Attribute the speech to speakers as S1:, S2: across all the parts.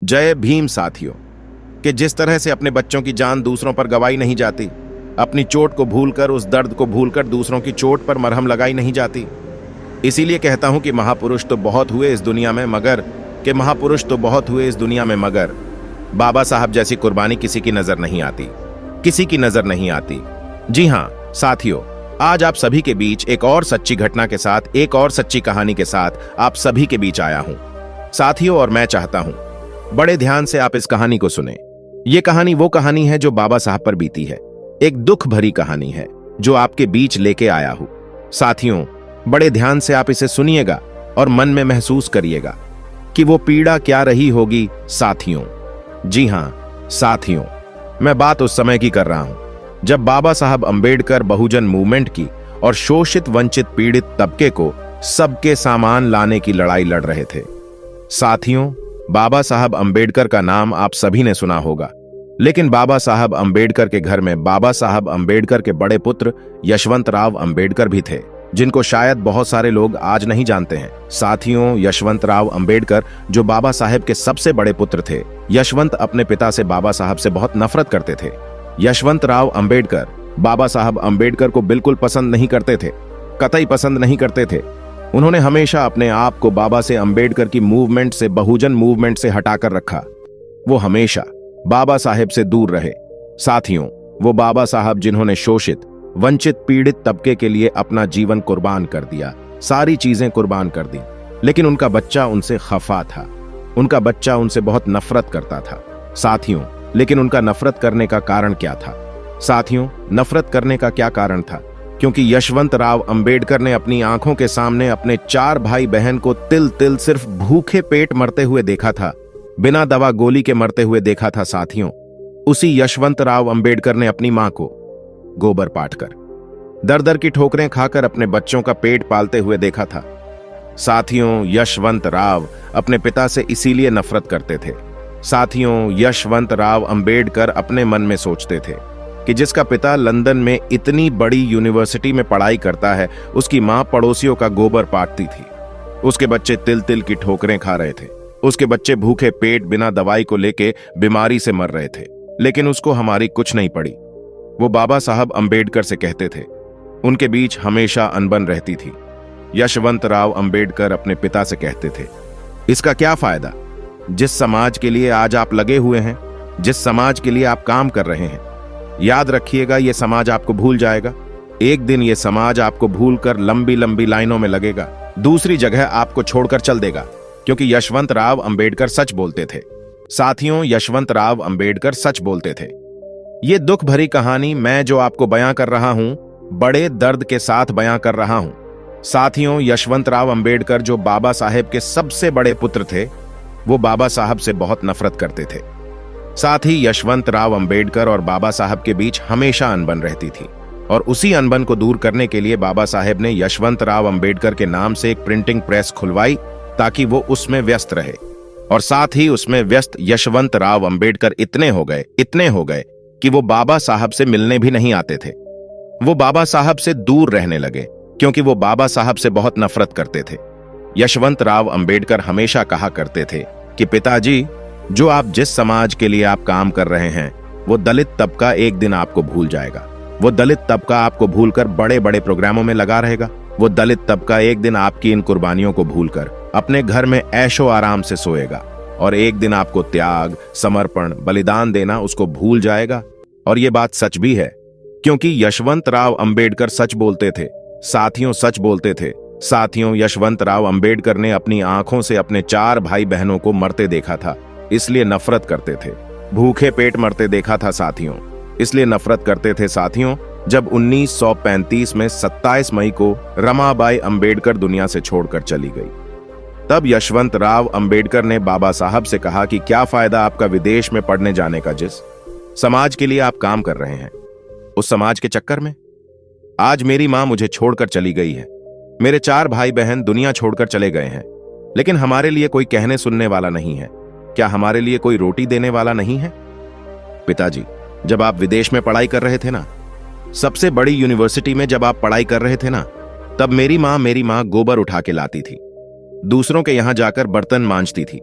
S1: जय भीम साथियों। कि जिस तरह से अपने बच्चों की जान दूसरों पर गवाई नहीं जाती, अपनी चोट को भूलकर, उस दर्द को भूलकर दूसरों की चोट पर मरहम लगाई नहीं जाती। इसीलिए कहता हूं कि महापुरुष तो बहुत हुए इस दुनिया में, मगर बाबा साहब जैसी कुर्बानी किसी की नजर नहीं आती। जी हां साथियों, आज आप सभी के बीच एक और सच्ची घटना के साथ, एक और सच्ची कहानी के साथ आप सभी के बीच आया हूं साथियों। और मैं चाहता हूं बड़े ध्यान से आप इस कहानी को सुने। ये कहानी वो कहानी है जो बाबा साहब पर बीती है। एक दुख भरी कहानी है जो आपके बीच लेके आया हूं साथियों। बड़े ध्यान से आप इसे सुनिएगा और मन में महसूस करिएगा कि वो पीड़ा क्या रही होगी साथियों। जी हां साथियों, मैं बात उस समय की कर रहा हूं जब बाबा साहब अंबेडकर बहुजन मूवमेंट की और शोषित, वंचित, पीड़ित तबके को सबके सामान लाने की लड़ाई लड़ रहे थे साथियों। बाबा साहब अंबेडकर का नाम आप सभी ने सुना होगा, लेकिन बाबा साहब अंबेडकर के घर में बाबा साहब अंबेडकर के बड़े पुत्र यशवंतराव अंबेडकर भी थे, जिनको शायद बहुत सारे लोग आज नहीं जानते हैं साथियों। यशवंतराव अंबेडकर जो बाबा साहब के सबसे बड़े पुत्र थे। यशवंत अपने पिता से बाबा साहब से बहुत नफरत करते थे। यशवंतराव अंबेडकर बाबा साहब अंबेडकर को बिल्कुल पसंद नहीं करते थे, कतई पसंद नहीं करते थे। उन्होंने हमेशा अपने आप को बाबा से, अंबेडकर की मूवमेंट से, बहुजन मूवमेंट से हटाकर रखा। वो हमेशा बाबा साहब से दूर रहे साथियों। वो बाबा साहब जिन्होंने शोषित, वंचित, पीड़ित तबके के लिए अपना जीवन कुर्बान कर दिया, सारी चीजें कुर्बान कर दी, लेकिन उनका बच्चा उनसे खफा था। उनका बच्चा उनसे बहुत नफरत करता था साथियों। लेकिन उनका नफरत करने का कारण क्या था साथियों? नफरत करने का क्या कारण था? क्योंकि यशवंतराव अंबेडकर ने अपनी आंखों के सामने अपने 4 भाई बहन को तिल तिल सिर्फ भूखे पेट मरते हुए देखा था, बिना दवा गोली के मरते हुए देखा था साथियों। उसी यशवंतराव अंबेडकर ने अपनी मां को गोबर पाटकर, दर दर की ठोकरें खाकर अपने बच्चों का पेट पालते हुए देखा था साथियों। यशवंतराव अपने पिता से इसीलिए नफरत करते थे साथियों। यशवंतराव अंबेडकर अपने मन में सोचते थे कि जिसका पिता लंदन में इतनी बड़ी यूनिवर्सिटी में पढ़ाई करता है, उसकी मां पड़ोसियों का गोबर पाटती थी। उसके बच्चे तिल तिल की ठोकरें खा रहे थे, उसके बच्चे भूखे पेट बिना दवाई को लेके बीमारी से मर रहे थे, लेकिन उसको हमारी कुछ नहीं पड़ी। वो बाबा साहब अंबेडकर से कहते थे। उनके बीच हमेशा अनबन रहती थी। यशवंतराव अंबेडकर अपने पिता से कहते थे, इसका क्या फायदा? जिस समाज के लिए आज आप लगे हुए हैं, जिस समाज के लिए आप काम कर रहे हैं, याद रखिएगा ये समाज आपको भूल जाएगा। एक दिन ये समाज आपको भूलकर लंबी लंबी लाइनों में लगेगा, दूसरी जगह आपको छोड़कर चल देगा। क्योंकि यशवंतराव अंबेडकर सच बोलते थे साथियों। यशवंतराव अंबेडकर सच बोलते थे। ये दुख भरी कहानी मैं जो आपको बयां कर रहा हूं, बड़े दर्द के साथ बयां कर रहा हूं साथियों। यशवंतराव अंबेडकर जो बाबा साहब के सबसे बड़े पुत्र थे, वो बाबा साहब से बहुत नफरत करते थे। साथ ही यशवंतराव अंबेडकर और बाबा साहब के बीच हमेशा अनबन रहती थी, और उसी अनबन को दूर करने के लिए बाबा साहब ने यशवंतराव अंबेडकर के नाम से एक प्रिंटिंग प्रेस खुलवाई, ताकि वो उसमें व्यस्त रहे। और साथ ही उसमें व्यस्त यशवंतराव अंबेडकर इतने हो गए कि वो बाबा साहब से मिलने भी नहीं आते थे। वो बाबा साहब से दूर रहने लगे, क्योंकि वो बाबा साहब से बहुत नफरत करते थे। यशवंतराव अंबेडकर हमेशा कहा करते थे कि पिताजी, जो आप जिस समाज के लिए आप काम कर रहे हैं, वो दलित तबका एक दिन आपको भूल जाएगा। वो दलित तबका आपको भूलकर बड़े बड़े प्रोग्रामों में लगा रहेगा। वो दलित तबका एक दिन आपकी इन कुर्बानियों को भूलकर अपने घर में ऐशो आराम से सोएगा, और एक दिन आपको त्याग, समर्पण, बलिदान देना उसको भूल जाएगा। और ये बात सच भी है, क्योंकि यशवंतराव अंबेडकर सच बोलते थे साथियों, सच बोलते थे साथियों। यशवंतराव अंबेडकर ने अपनी आंखों से अपने 4 भाई बहनों को मरते देखा था, इसलिए नफरत करते थे। भूखे पेट मरते देखा था साथियों, इसलिए नफरत करते थे साथियों। जब 1935 में 27 मई को रमाबाई अंबेडकर दुनिया से छोड़कर चली गई, तब यशवंतराव अंबेडकर ने बाबा साहब से कहा कि क्या फायदा आपका विदेश में पढ़ने जाने का, जिस समाज के लिए आप काम कर रहे हैं, उस समाज के चक्कर में आज मेरी मां मुझे छोड़कर चली गई है, मेरे 4 भाई बहन दुनिया छोड़कर चले गए हैं, लेकिन हमारे लिए कोई कहने सुनने वाला नहीं है। क्या हमारे लिए कोई रोटी देने वाला नहीं है? पिताजी, जब आप विदेश में पढ़ाई कर रहे थे ना, सबसे बड़ी यूनिवर्सिटी में जब आप पढ़ाई कर रहे थे ना, तब मेरी मां गोबर उठा के लाती थी, दूसरों के यहां जाकर बर्तन मांजती थी,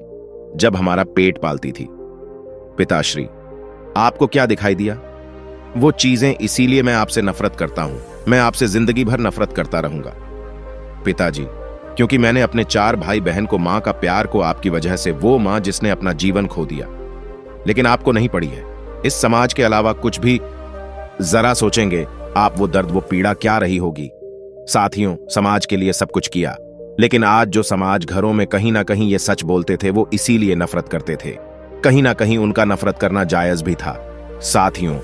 S1: जब हमारा पेट पालती थी। पिताश्री, आपको क्या दिखाई दिया? वो चीजें, इसीलिए मैं आपसे नफरत करता हूं। मैं आपसे जिंदगी भर नफरत करता रहूंगा। पिताजी, क्योंकि मैंने अपने 4 भाई बहन को, मां का प्यार को, आपकी वजह से, वो मां जिसने अपना जीवन खो दिया। लेकिन आपको नहीं पड़ी है इस समाज के अलावा कुछ भी। जरा सोचेंगे आप वो दर्द, वो पीड़ा क्या रही होगी। साथियों, समाज के लिए सब कुछ किया, लेकिन आज जो समाज घरों में कहीं ना कहीं ये सच बोलते थे, वो इसीलिए नफरत करते थे। कहीं ना कहीं उनका नफरत करना जायज भी था। साथियों,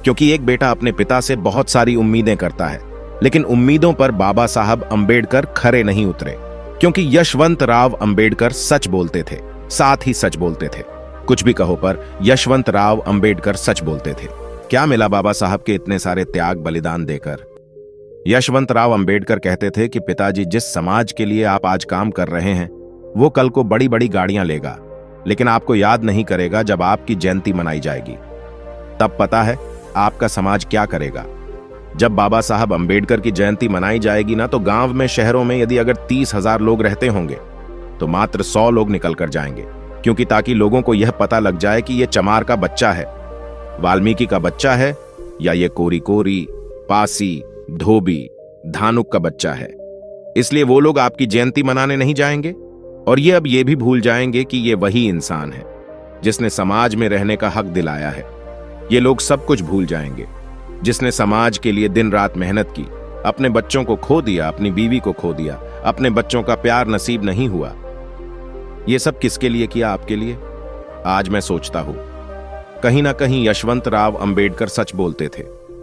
S1: क्योंकि एक बेटा अपने पिता से बहुत सारी उम्मीदें करता है, लेकिन उम्मीदों पर बाबा साहब अंबेडकर खरे नहीं उतरे, क्योंकि यशवंत राव अंबेडकर सच बोलते थे, साथ ही सच बोलते थे। कुछ भी कहो, पर यशवंत राव अंबेडकर सच बोलते थे। क्या मिला बाबा साहब के इतने सारे त्याग बलिदान देकर? यशवंत राव अंबेडकर कहते थे कि पिताजी, जिस समाज के लिए आप आज काम कर रहे हैं, वो कल को बड़ी बड़ी गाड़ियां लेगा, लेकिन आपको याद नहीं करेगा जब आपकी जयंती मनाई जाएगी। तब पता है आपका समाज क्या करेगा? जब बाबा साहब अंबेडकर की जयंती मनाई जाएगी ना, तो गांव में, शहरों में यदि अगर 30,000 लोग रहते होंगे तो मात्र 100 लोग निकल कर जाएंगे, क्योंकि ताकि लोगों को यह पता लग जाए कि यह चमार का बच्चा है, वाल्मीकि का बच्चा है, या ये कोरी कोरी, पासी, धोबी, धानुक का बच्चा है। इसलिए वो लोग आपकी जयंती मनाने नहीं जाएंगे, और ये अब ये भी भूल जाएंगे कि ये वही इंसान है जिसने समाज में रहने का हक दिलाया है। ये लोग सब कुछ भूल जाएंगे, जिसने समाज के लिए दिन रात मेहनत की, अपने बच्चों को खो दिया, अपनी बीवी को खो दिया, अपने बच्चों का प्यार नसीब नहीं हुआ। ये सब किसके लिए किया? आपके लिए। आज मैं सोचता हूं, कहीं ना कहीं यशवंत राव अंबेडकर सच बोलते थे।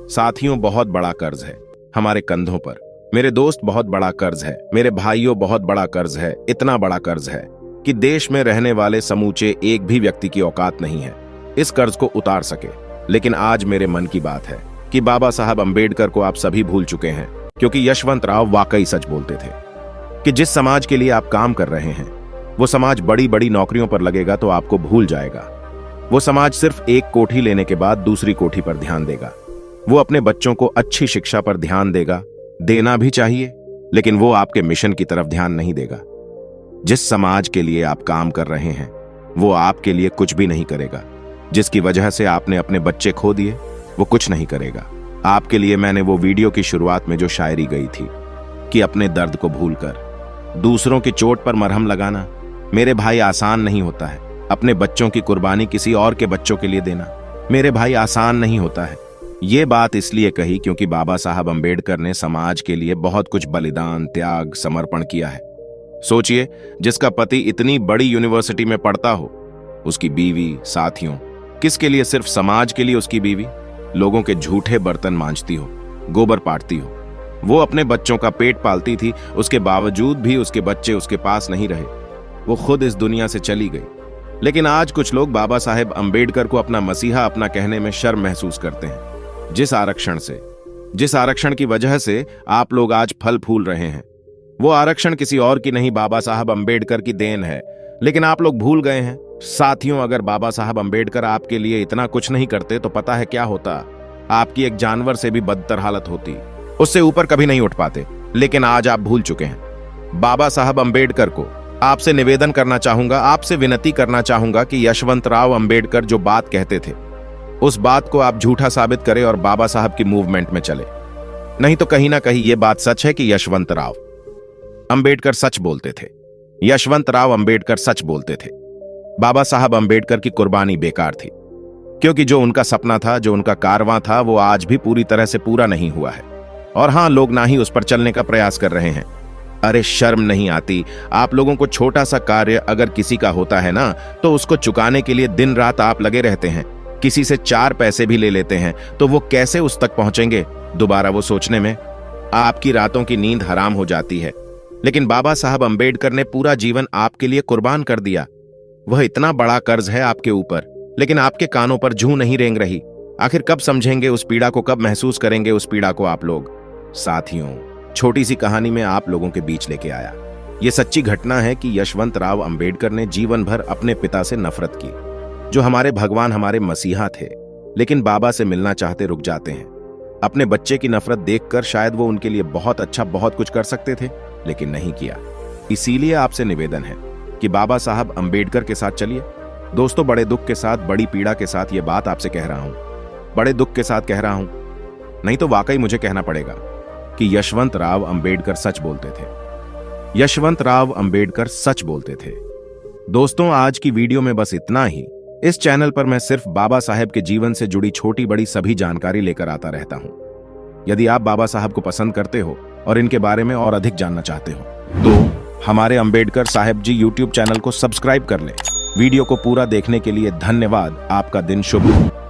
S1: साथियों, बहुत बड़ा कर्ज है हमारे कंधों पर। मेरे दोस्त, बहुत बड़ा कर्ज है। मेरे भाइयों, बहुत बड़ा कर्ज है। इतना बड़ा कर्ज है कि देश में रहने वाले समूचे एक भी व्यक्ति की औकात नहीं है इस कर्ज को उतार सके। लेकिन आज मेरे मन की बात है कि बाबा साहब अंबेडकर को आप सभी भूल चुके हैं, क्योंकि यशवंत राव वाकई सच बोलते थे कि जिस समाज के लिए आप काम कर रहे हैं, वो समाज बड़ी बड़ी नौकरियों पर लगेगा तो आपको भूल जाएगा। वो समाज सिर्फ एक कोठी लेने के बाद दूसरी कोठी पर ध्यान देगा। वो अपने बच्चों को अच्छी शिक्षा पर ध्यान देगा, देना भी चाहिए, लेकिन वो आपके मिशन की तरफ ध्यान नहीं देगा। जिस समाज के लिए आप काम कर रहे हैं, वो आपके लिए कुछ भी नहीं करेगा। जिसकी वजह से आपने अपने बच्चे खो दिए, वो कुछ नहीं करेगा आपके लिए। मैंने वो वीडियो की शुरुआत में जो शायरी गई थी कि अपने दर्द को भूलकर दूसरों की चोट पर मरहम लगाना, मेरे भाई, आसान नहीं होता है। अपने बच्चों की कुर्बानी किसी और के बच्चों के लिए देना, मेरे भाई, आसान नहीं होता है। ये बात इसलिए कही क्योंकि बाबा साहब अंबेडकर ने समाज के लिए बहुत कुछ बलिदान, त्याग, समर्पण किया है। सोचिए, जिसका पति इतनी बड़ी यूनिवर्सिटी में पढ़ता हो, उसकी बीवी, साथियों, किसके लिए? सिर्फ समाज के लिए उसकी बीवी लोगों के झूठे बर्तन मांजती हो, गोबर पाटती हो। वो अपने बच्चों का पेट पालती थी, उसके बावजूद भी उसके बच्चे उसके पास नहीं रहे। वो खुद इस दुनिया से चली गई। लेकिन आज कुछ लोग बाबा साहेब अंबेडकर को अपना मसीहा अपना कहने में शर्म महसूस करते हैं। जिस आरक्षण की वजह से आप लोग आज फल फूल रहे हैं, वो आरक्षण किसी और की नहीं, बाबा साहब अंबेडकर की देन है। लेकिन आप लोग भूल गए हैं। साथियों, अगर बाबा साहब अंबेडकर आपके लिए इतना कुछ नहीं करते तो पता है क्या होता? आपकी एक जानवर से भी बदतर हालत होती, उससे ऊपर कभी नहीं उठ पाते। लेकिन आज आप भूल चुके हैं। बाबा साहब अंबेडकर को आपसे निवेदन करना चाहूंगा, आपसे विनती करना चाहूंगा कि यशवंत राव अंबेडकर जो बात कहते थे, उस बात को आप झूठा साबित करें और बाबा साहब की मूवमेंट में चले। नहीं तो कहीं ना कहीं यह बात सच है कि यशवंत राव अंबेडकर सच बोलते थे। यशवंत राव अंबेडकर सच बोलते थे। बाबा साहब अंबेडकर की कुर्बानी बेकार थी, क्योंकि जो उनका सपना था, जो उनका कारवां था, वो आज भी पूरी तरह से पूरा नहीं हुआ है। और हां, लोग ना ही उस पर चलने का प्रयास कर रहे हैं। अरे शर्म नहीं आती आप लोगों को? छोटा सा कार्य अगर किसी का होता है ना, तो उसको चुकाने के लिए दिन रात आप लगे रहते हैं। किसी से 4 पैसे भी ले लेते हैं तो वो कैसे उस तक पहुंचेंगे, दोबारा वो सोचने में आपकी रातों की नींद हराम हो जाती है। लेकिन बाबा साहब अंबेडकर ने पूरा जीवन आपके लिए कुर्बान कर दिया। वह इतना बड़ा कर्ज है आपके ऊपर, लेकिन आपके कानों पर जूं नहीं रेंग रही। आखिर कब समझेंगे उस पीड़ा को, कब महसूस करेंगे उस पीड़ा को आप लोग? साथियों, छोटी सी कहानी में आप लोगों के बीच लेके आया। यह सच्ची घटना है कि यशवंत राव अंबेडकर ने जीवन भर अपने पिता से नफरत की, जो हमारे भगवान, हमारे मसीहा थे। लेकिन बाबा से मिलना चाहते रुक जाते हैं। अपने बच्चे की नफरत देखकर शायद वो उनके लिए बहुत अच्छा, बहुत कुछ कर सकते थे, लेकिन नहीं किया। इसीलिए आपसे निवेदन है कि बाबा साहब अंबेडकर के साथ चलिए। दोस्तों, बड़े दुख के साथ, बड़ी पीड़ा के साथ ये बात आपसे कह रहा हूं। बड़े दुख के साथ कह रहा हूं, नहीं तो वाकई मुझे कहना पड़ेगा कि यशवंत राव अंबेडकर सच बोलते थे। यशवंत राव अंबेडकर सच बोलते थे। दोस्तों, आज की वीडियो में बस इतना ही। इस चैनल पर मैं सिर्फ बाबा साहब के जीवन से जुड़ी छोटी बड़ी सभी जानकारी लेकर आता रहता हूं। यदि आप बाबा साहब को पसंद करते हो और इनके बारे में और अधिक जानना चाहते हो तो हमारे अंबेडकर साहब जी यूट्यूब चैनल को सब्सक्राइब कर लें। वीडियो को पूरा देखने के लिए धन्यवाद। आपका दिन शुभ हो।